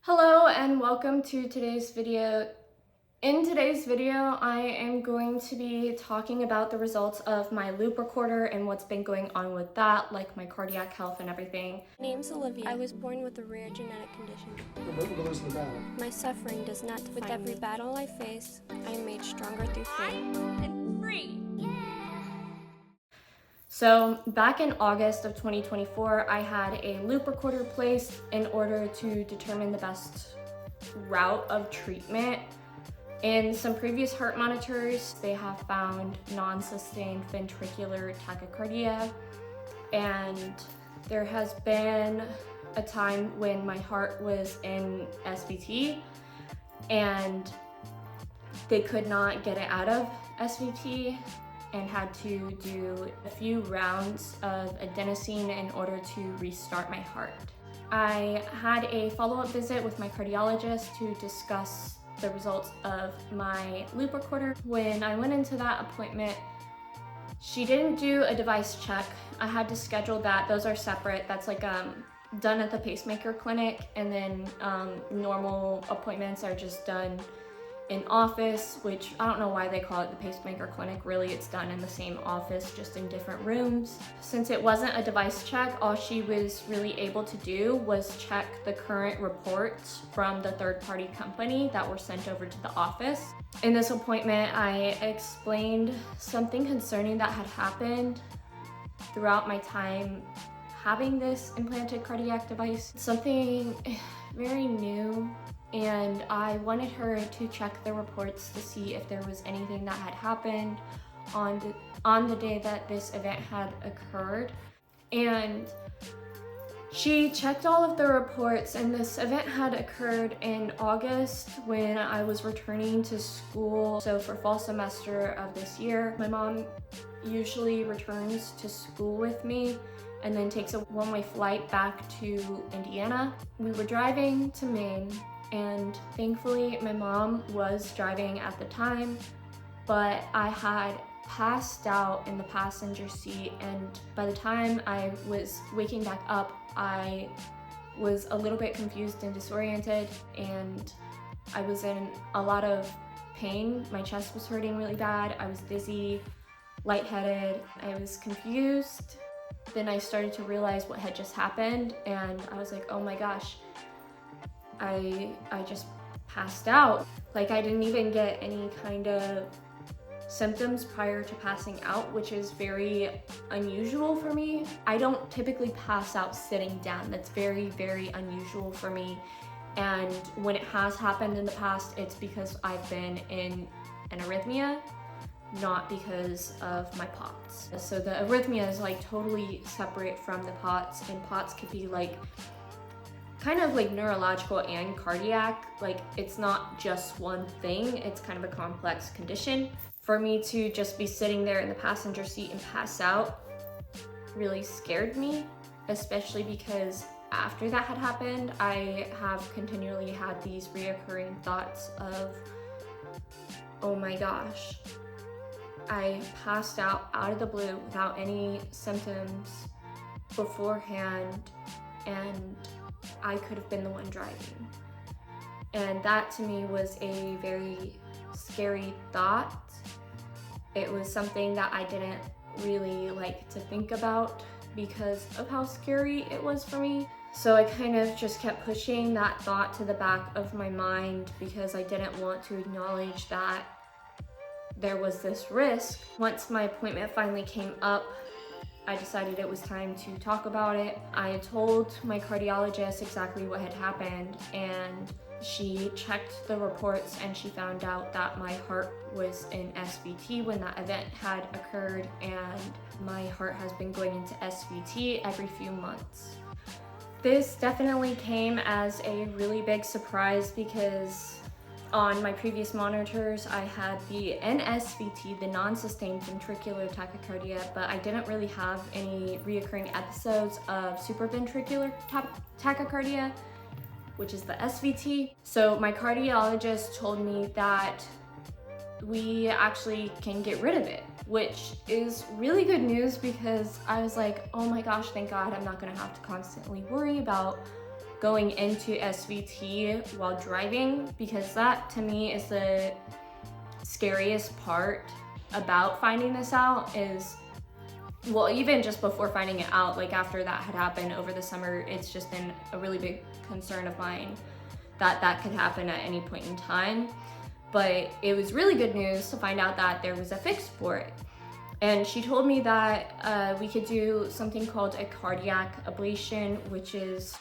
Hello and welcome to today's video. In today's video, I am going to be talking about the results of my loop recorder and what's been going on with that, like my cardiac health and everything. My name's Olivia. I was born with a rare genetic condition. We're never losing the battle. My suffering does not define me. With every battle I face, I am made stronger through faith. And free. So back in August of 2024, I had a loop recorder placed in order to determine the best route of treatment. In some previous heart monitors, they have found non-sustained ventricular tachycardia, and there has been a time when my heart was in SVT and they could not get it out of SVT and had to do a few rounds of adenosine in order to restart my heart. I had a follow-up visit with my cardiologist to discuss the results of my loop recorder. When I went into that appointment, she didn't do a device check. I had to schedule that. Those are separate. That's like done at the pacemaker clinic, and then normal appointments are just done in office, which I don't know why they call it the pacemaker clinic. Really, it's done in the same office, just in different rooms. Since it wasn't a device check, all she was really able to do was check the current reports from the third-party company that were sent over to the office. In this appointment, I explained something concerning that had happened throughout my time having this implanted cardiac device. Something very new, and I wanted her to check the reports to see if there was anything that had happened on the day that this event had occurred. And she checked all of the reports, and this event had occurred in August when I was returning to school. So for fall semester of this year, my mom usually returns to school with me and then takes a one-way flight back to Indiana. We were driving to Maine, and thankfully my mom was driving at the time, but I had passed out in the passenger seat, and by the time I was waking back up, I was a little bit confused and disoriented, and I was in a lot of pain. My chest was hurting really bad. I was dizzy, lightheaded. I was confused. Then I started to realize what had just happened, and I was like, oh my gosh, I just passed out. Like, I didn't even get any kind of symptoms prior to passing out, which is very unusual for me. I don't typically pass out sitting down. That's very, very unusual for me. And when it has happened in the past, it's because I've been in an arrhythmia, not because of my POTS. So the arrhythmia is like totally separate from the POTS, and POTS could be like kind of like neurological and cardiac. Like, it's not just one thing, it's kind of a complex condition. For me to just be sitting there in the passenger seat and pass out really scared me, especially because after that had happened, I have continually had these reoccurring thoughts of, oh my gosh, I passed out of the blue without any symptoms beforehand, and I could have been the one driving. And that to me was a very scary thought. It was something that I didn't really like to think about because of how scary it was for me. So I kind of just kept pushing that thought to the back of my mind because I didn't want to acknowledge that there was this risk. Once my appointment finally came up, I decided it was time to talk about it. I told my cardiologist exactly what had happened, and she checked the reports and she found out that my heart was in SVT when that event had occurred, and my heart has been going into SVT every few months. This definitely came as a really big surprise because on my previous monitors, I had the NSVT, the non-sustained ventricular tachycardia, but I didn't really have any reoccurring episodes of supraventricular tachycardia, which is the SVT. So my cardiologist told me that we actually can get rid of it, which is really good news because I was like, oh my gosh, thank God I'm not gonna have to constantly worry about going into SVT while driving, because that to me is the scariest part about finding this out. Is, well, even just before finding it out, like after that had happened over the summer, it's just been a really big concern of mine that that could happen at any point in time. But it was really good news to find out that there was a fix for it. And she told me that we could do something called a cardiac ablation, which is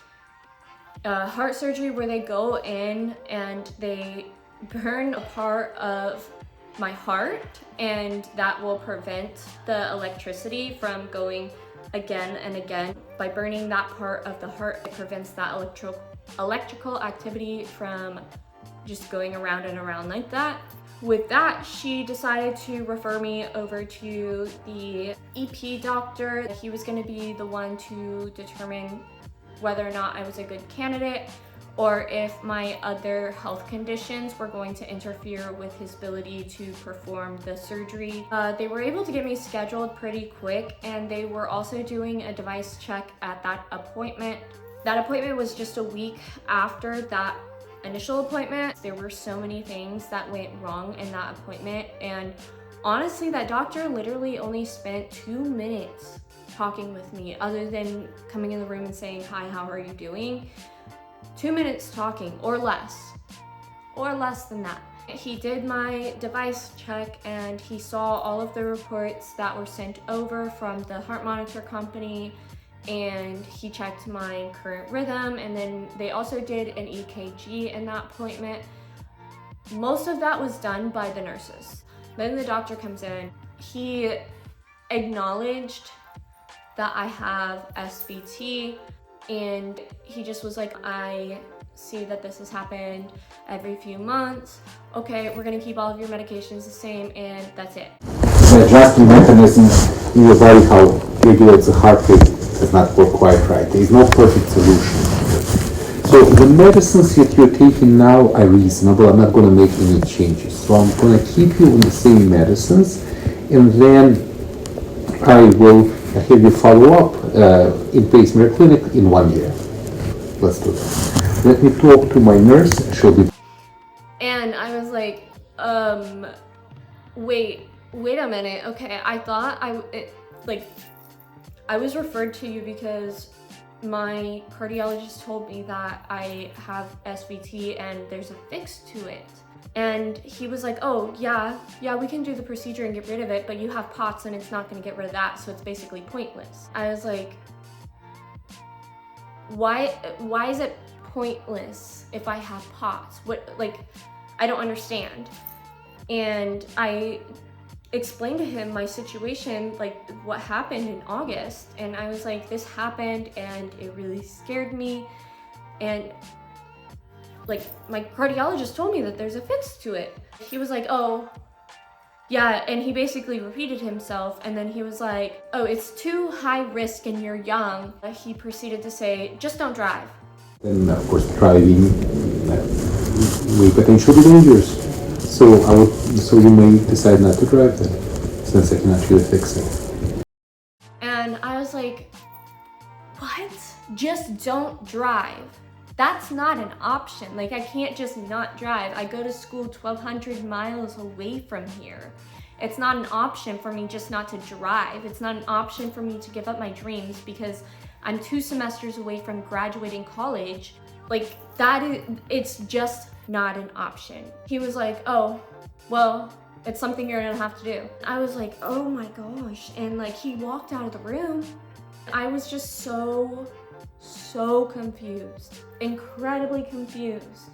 heart surgery where they go in and they burn a part of my heart, and that will prevent the electricity from going again and again. By burning that part of the heart, it prevents that electrical activity from just going around and around like that. With that, she decided to refer me over to the EP doctor. He was going to be the one to determine whether or not I was a good candidate, or if my other health conditions were going to interfere with his ability to perform the surgery. They were able to get me scheduled pretty quick, and they were also doing a device check at that appointment. That appointment was just a week after that initial appointment. There were so many things that went wrong in that appointment, and honestly, that doctor literally only spent 2 minutes talking with me, other than coming in the room and saying, "Hi, how are you doing?" 2 minutes talking, or less than that. He did my device check, and he saw all of the reports that were sent over from the heart monitor company, and he checked my current rhythm, and then they also did an EKG in that appointment. Most of that was done by the nurses. Then the doctor comes in. He acknowledged that I have SVT, and he just was like, "I see that this has happened every few months. Okay, we're gonna keep all of your medications the same, and that's it." The adjusting mechanism in your body, how it regulates the heart rate, does not work quite right. There is no perfect solution. So the medicines that you're taking now are reasonable. I'm not going to make any changes. So I'm going to keep you on the same medicines, and then I will have you follow up in Pacemaker Clinic in 1 year. Let's do that. Let me talk to my nurse. She'll be. And I was like, wait a minute. Okay, I thought I was referred to you because my cardiologist told me that I have SVT and there's a fix to it. And he was like, "Oh, yeah, we can do the procedure and get rid of it, but you have POTS and it's not gonna get rid of that, so it's basically pointless." I was like, why is it pointless if I have POTS? I don't understand. And I explained to him my situation, like what happened in August, and I was like, this happened and it really scared me, and like my cardiologist told me that there's a fix to it. He was like, "Oh, yeah," and he basically repeated himself, and then he was like, "Oh, it's too high risk and you're young." He proceeded to say, "Just don't drive." And of course, driving may potentially be dangerous. So you may decide not to drive then, since I cannot really fix it. And I was like, what? Just don't drive. That's not an option. Like, I can't just not drive. I go to school 1,200 miles away from here. It's not an option for me just not to drive. It's not an option for me to give up my dreams because I'm 2 semesters away from graduating college. Like, it's just not an option. He was like, "Oh, well, it's something you're gonna have to do." I was like, oh my gosh. And like, he walked out of the room. I was just so confused, incredibly confused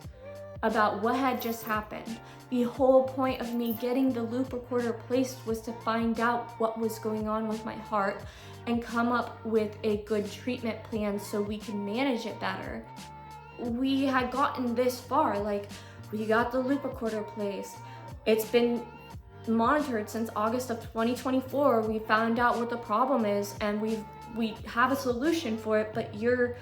about what had just happened. The whole point of me getting the loop recorder placed was to find out what was going on with my heart and come up with a good treatment plan so we can manage it better. We had gotten this far, like we got the loop recorder placed. It's been monitored since August of 2024. We found out what the problem is and we have a solution for it, but you're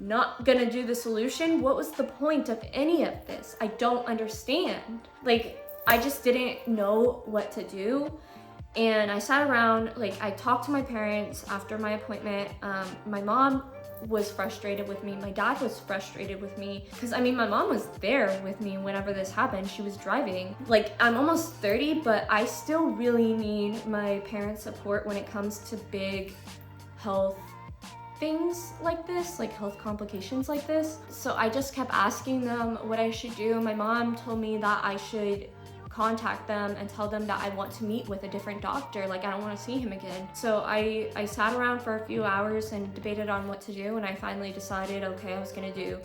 not gonna do the solution? What was the point of any of this? I don't understand. Like, I just didn't know what to do. And I sat around, like I talked to my parents after my appointment. My mom was frustrated with me. My dad was frustrated with me because I mean, my mom was there with me whenever this happened. She was driving. Like, I'm almost 30, but I still really need my parents' support when it comes to big health things like this, like health complications like this. So I just kept asking them what I should do. My mom told me that I should contact them and tell them that I want to meet with a different doctor, like I don't want to see him again. So I sat around for a few hours and debated on what to do, and I finally decided, okay, I was gonna do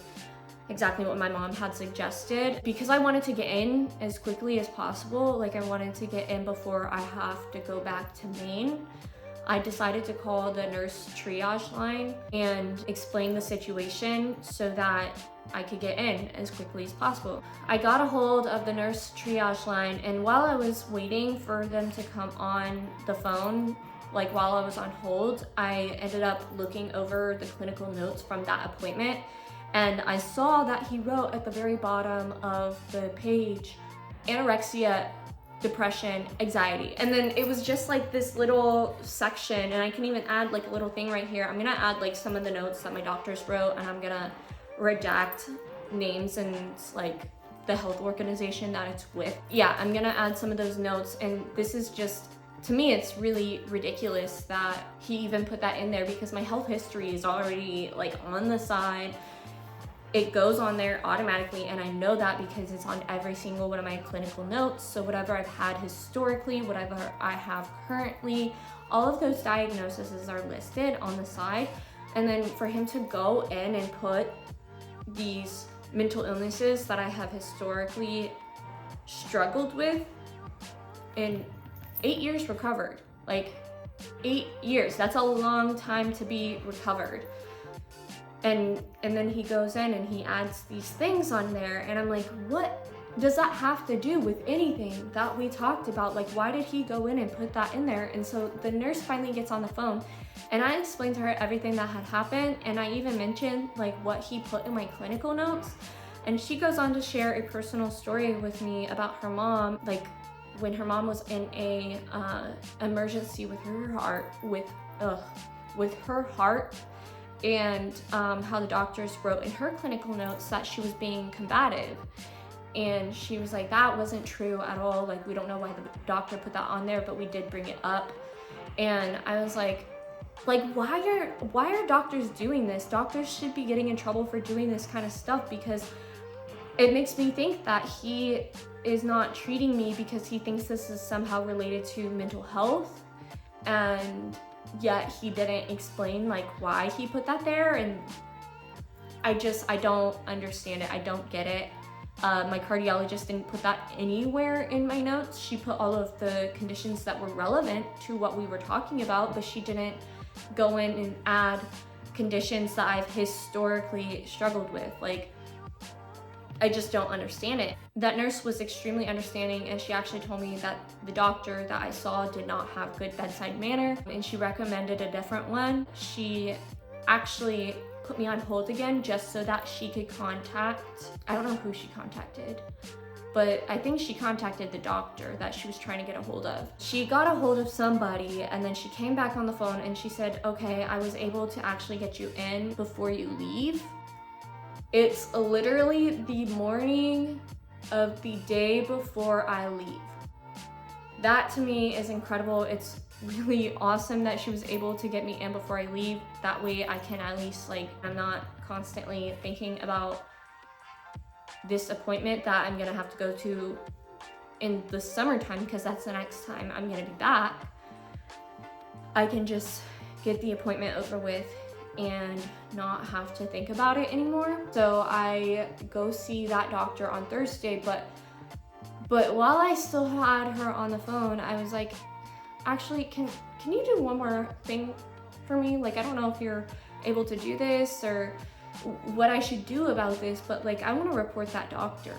exactly what my mom had suggested. Because I wanted to get in as quickly as possible, like I wanted to get in before I have to go back to Maine, I decided to call the nurse triage line and explain the situation so that I could get in as quickly as possible. I got a hold of the nurse triage line, and while I was waiting for them to come on the phone, like while I was on hold, I ended up looking over the clinical notes from that appointment, and I saw that he wrote at the very bottom of the page, anorexia, depression, anxiety. And then it was just like this little section, and I can even add like a little thing right here. I'm gonna add like some of the notes that my doctors wrote, and I'm gonna redact names and like the health organization that it's with. Yeah, I'm gonna add some of those notes, and this is just, to me, it's really ridiculous that he even put that in there because my health history is already like on the side. It goes on there automatically, and I know that because it's on every single one of my clinical notes. So whatever I've had historically, whatever I have currently, all of those diagnoses are listed on the side. And then for him to go in and put these mental illnesses that I have historically struggled with in 8 years recovered, like 8 years, that's a long time to be recovered. And then he goes in and he adds these things on there, and I'm like, what does that have to do with anything that we talked about? Like, why did he go in and put that in there? And so the nurse finally gets on the phone, and I explained to her everything that had happened, and I even mentioned like what he put in my clinical notes. And she goes on to share a personal story with me about her mom, like when her mom was in a emergency with her heart, with her heart. And how the doctors wrote in her clinical notes that she was being combative. And she was like, that wasn't true at all. Like, we don't know why the doctor put that on there, but we did bring it up. And I was like, why are doctors doing this? Doctors should be getting in trouble for doing this kind of stuff, because it makes me think that he is not treating me because he thinks this is somehow related to mental health. And yet he didn't explain like why he put that there, and I don't understand it. I don't get it. My cardiologist didn't put that anywhere in my notes. She put all of the conditions that were relevant to what we were talking about, but she didn't go in and add conditions that I've historically struggled with. Like, I just don't understand it. That nurse was extremely understanding, and she actually told me that the doctor that I saw did not have good bedside manner, and she recommended a different one. She actually put me on hold again just so that she could contact, I don't know who she contacted, but I think she contacted the doctor that she was trying to get a hold of. She got a hold of somebody, and then she came back on the phone and she said, okay, I was able to actually get you in before you leave. It's literally the morning of the day before I leave. That to me is incredible. It's really awesome that she was able to get me in before I leave. That way I can at least, like, I'm not constantly thinking about this appointment that I'm gonna have to go to in the summertime, because that's the next time I'm gonna be back. I can just get the appointment over with and not have to think about it anymore. So I go see that doctor on Thursday, but while I still had her on the phone, I was like, actually, can you do one more thing for me? Like, I don't know if you're able to do this or what I should do about this, but like, I want to report that doctor.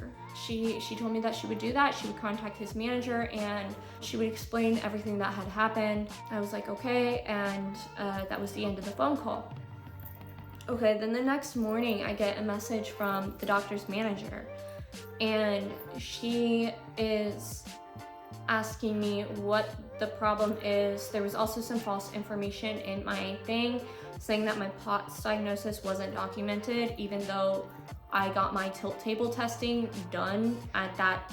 She told me that she would do that. She would contact his manager and she would explain everything that had happened. I was like, okay, and that was the end of the phone call. Okay, then the next morning I get a message from the doctor's manager, and she is asking me what the problem is. There was also some false information in my thing saying that my POTS diagnosis wasn't documented, even though I got my tilt table testing done at that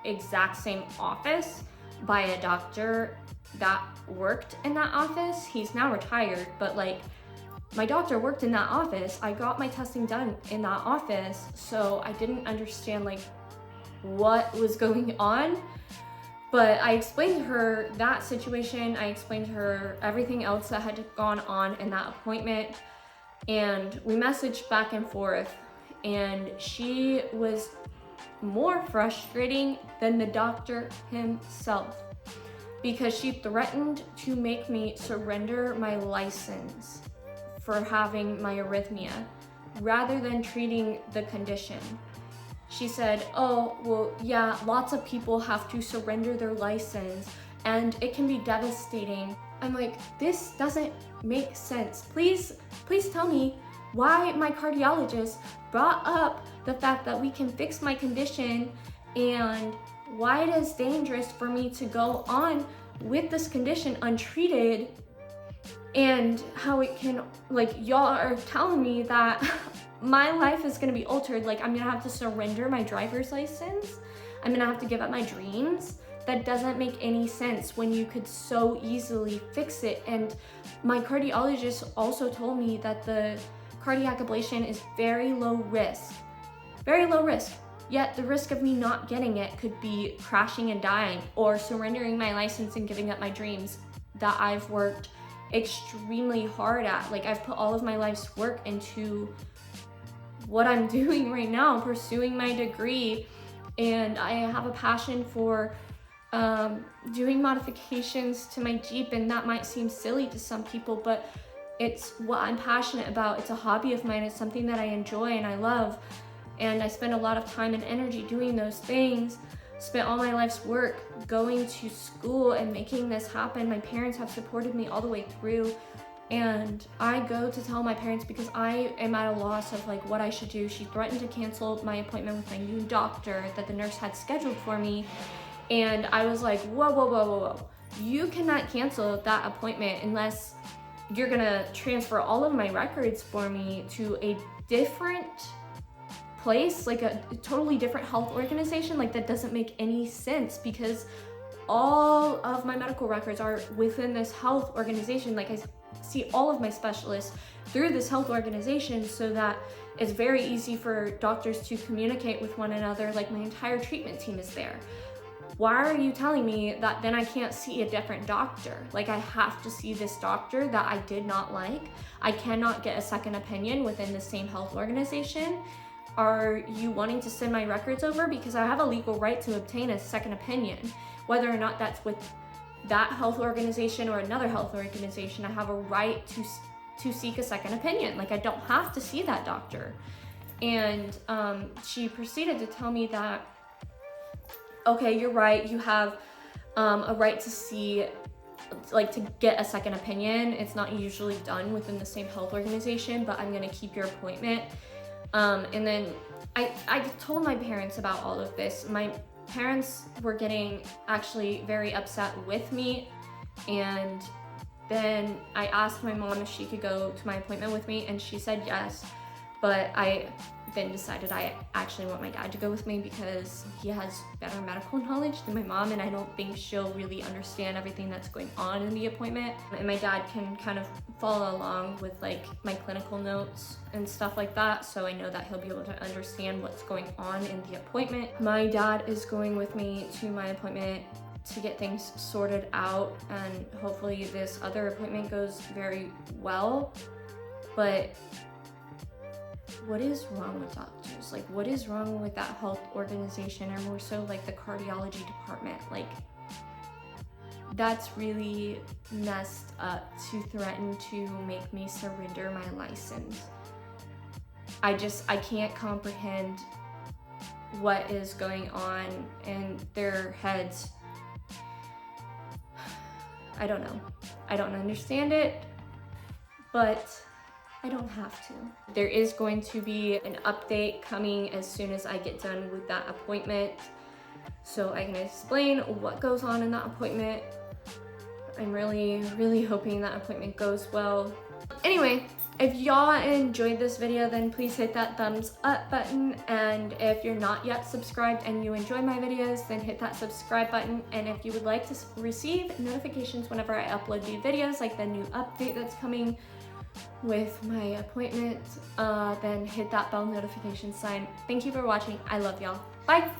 exact same office by a doctor that worked in that office. He's now retired, but like, my doctor worked in that office. I got my testing done in that office, so I didn't understand like what was going on. But I explained to her that situation. I explained to her everything else that had gone on in that appointment, and we messaged back and forth, and she was more frustrating than the doctor himself, because she threatened to make me surrender my license for having my arrhythmia rather than treating the condition. She said, oh, well, yeah, lots of people have to surrender their license and it can be devastating. I'm like, this doesn't make sense. Please tell me why my cardiologist brought up the fact that we can fix my condition and why it is dangerous for me to go on with this condition untreated, and how it can, like, y'all are telling me that my life is gonna be altered. Like, I'm gonna have to surrender my driver's license. I'm gonna have to give up my dreams. That doesn't make any sense when you could so easily fix it. And my cardiologist also told me that the cardiac ablation is very low risk, yet the risk of me not getting it could be crashing and dying, or surrendering my license and giving up my dreams that I've worked extremely hard at. Like, I've put all of my life's work into what I'm doing right now, pursuing my degree, and I have a passion for doing modifications to my Jeep, and that might seem silly to some people, but it's what I'm passionate about. It's a hobby of mine. It's something that I enjoy and I love, and I spend a lot of time and energy doing those things. Spent all my life's work going to school and making this happen. My parents have supported me all the way through, and I go to tell my parents because I am at a loss of like what I should do. She threatened to cancel my appointment with my new doctor that the nurse had scheduled for me, and I was like, whoa. You cannot cancel that appointment unless you're gonna transfer all of my records for me to a different place, like a totally different health organization. Like, that doesn't make any sense, because all of my medical records are within this health organization. Like, I see all of my specialists through this health organization, so that it's very easy for doctors to communicate with one another. Like, my entire treatment team is there. Why are you telling me that then I can't see a different doctor? Like, I have to see this doctor that I did not like. I cannot get a second opinion within the same health organization. Are you wanting to send my records over? Because I have a legal right to obtain a second opinion. Whether or not that's with that health organization or another health organization, I have a right to seek a second opinion. Like, I don't have to see that doctor. And she proceeded to tell me that, okay, you're right, you have a right to see, like, to get a second opinion. It's not usually done within the same health organization, but I'm gonna keep your appointment. And then I told my parents about all of this. My parents were getting actually very upset with me, and then I asked my mom if she could go to my appointment with me, and she said yes. But I then decided I actually want my dad to go with me because he has better medical knowledge than my mom, and I don't think she'll really understand everything that's going on in the appointment. And my dad can kind of follow along with like my clinical notes and stuff like that, so I know that he'll be able to understand what's going on in the appointment. My dad is going with me to my appointment to get things sorted out, and hopefully this other appointment goes very well. But what is wrong with doctors? Like, what is wrong with that health organization, or more so like the cardiology department? Like, that's really messed up to threaten to make me surrender my license. I can't comprehend what is going on in their heads. I don't know. I don't understand it, but I don't have to. There is going to be an update coming as soon as I get done with that appointment, so I can explain what goes on in that appointment. I'm really hoping that appointment goes well. Anyway, If y'all enjoyed this video, then please hit that thumbs up button. And if you're not yet subscribed and you enjoy my videos, then hit that subscribe button. And if you would like to receive notifications whenever I upload new videos, like the new update that's coming with my appointment, then hit that bell notification sign. Thank you for watching. I love y'all. Bye.